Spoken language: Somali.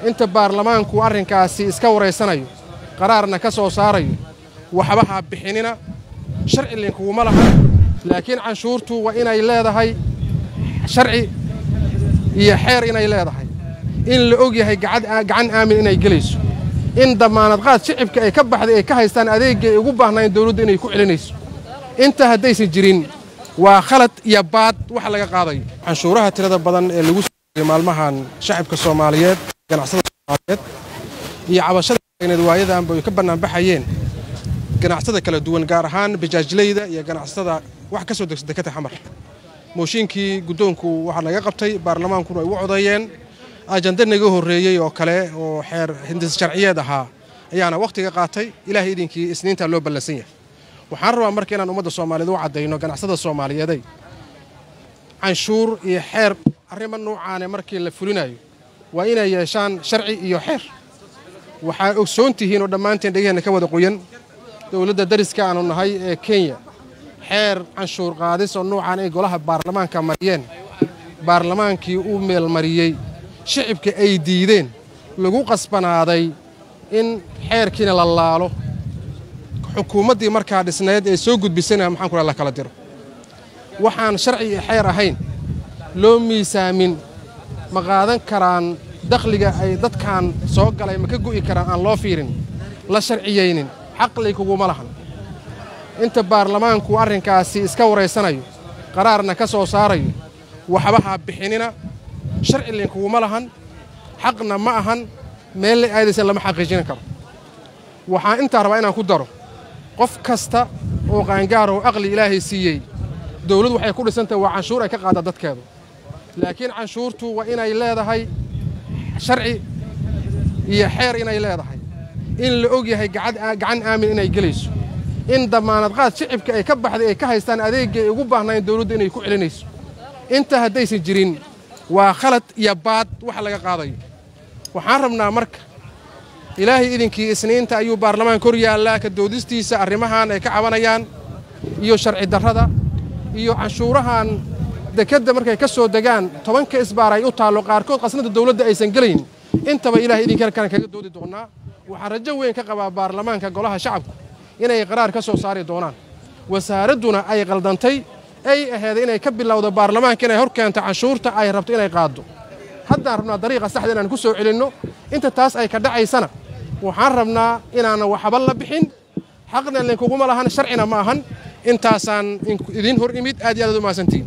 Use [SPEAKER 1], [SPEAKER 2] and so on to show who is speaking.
[SPEAKER 1] inta baarlamaanku arrinkaasi iska wareysanayo qaraarna ka soo saarayo waxba ha bixinina sharci linkuma laha laakiin canshuurtu waa inay leedahay sharci iyo xeer inay leedahay in la og yahay gacan aamin inay gelayso in damaanad qaad shicibka ay ka baxday ay ka haystaan adeegga ay ugu baahnaan dawladda inay ku celinayso inta haddaysan jirin waa khalad iyo baad wax laga qaadayo canshuuraha tirada badan ee lagu soo maalmahan shacabka Soomaaliyeed ganacsada Soomaaliyeed iyo cabashada keenad waayadan bay ka banaan baxayeen ganacsada kala duwan gaar ahaan bajaajleyda iyo ganacsada wax ka soo degsada ka taxamar mooshinkii gudoonku waxa laga qabtay baarlamaanku ay u codeeyeen ajanda naga horeeyay oo kale oo xeer hindis sharciyeed ahaa ayaana waqtiga qaatay ilaahay idinkii isniinta loo ballansan yahay waxaan rabaa markii inaan ummadda Soomaaliyeed u cadeyno ganacsada Soomaaliyeed canshuur iyo xeer arrimo noocan markii la fulinayo waa inay yeeshaan sharci iyo xeer waxa ogsoontihiin oo dhamaanteen dhageyna ka wada qoyan dawladda dariska aanu nahay ee Kenya xeer canshuur qaadis oo noocan ay golaha baarlamaanka mariyeen baarlamaankii uu meel mariyay shicibka ay diideen lagu qasbanaaday in xeerkiina la laalo xukuumaddii markaa dhisneed ee soo gudbisana maxaan ku la kala diro waxaan sharci xeer ahayn loo miisaamin ma qaadan karaan dakhliga ay dadkan soo galay ma ka go'i karaan aan loo fiirin la sharciyeynin xaqli kugu malahan inta baarlamaanku arrinkaasi iska wareysanayo qaraarna ka soo saarayo waxba ha bixinina sharci linkuma lahan xaqna ma ahan meel la aadaysan lama xaqiijin karo waxaan inta rabaa inaan ku daro qof kasta oo qaangaar oo aqli ilaahay siiyay dawladdu waxay ku dhisantahay waa canshuur ay ka qaada dadkeedu laakiin canshuurtu waa inay leedahay sharci iyo xeer inay leedahay in la og yahay gacan aamin inay gelayso in damaanad qaad shicibka ay ka baxday ay ka haystaan adeegga ay ugu baahnaan dawladda inay ku celinayso inta haddaysan jirin waa khalad iyo baad wax laga qaadayo waxaan rabnaa marka ilaahay idinkii isniinta ayuu baarlamaanka hor yaallaa ka doodistiisa arrimahan ay ka cabanayaan iyo sharci darrada iyo canshuurahan dekadda markay ka soo degaan 10 isbaar ay u taalo qaarkood qasnada dawladda aysan gelayn intaba ilaahay idinkan kaga doodi doonaa waxaan rajo weyn ka qabaa baarlamaanka golaha shacabku inay qaraar ka soo saari doonaan wasaaraduna ay qaldantay ay ahayd inay ka bilowdo baarlamaanka inay hor keento canshuurta ay rabto inay qaado haddaan rabnaa dariiqa saxda inaan ku soo celinno inta taas ay ka dhacaysana waxaan rabnaa inaan waxba la bixin xaqna linkuma lahan sharcina ma ahan intaasaan idin hor imid aad iyo aad u maasantiin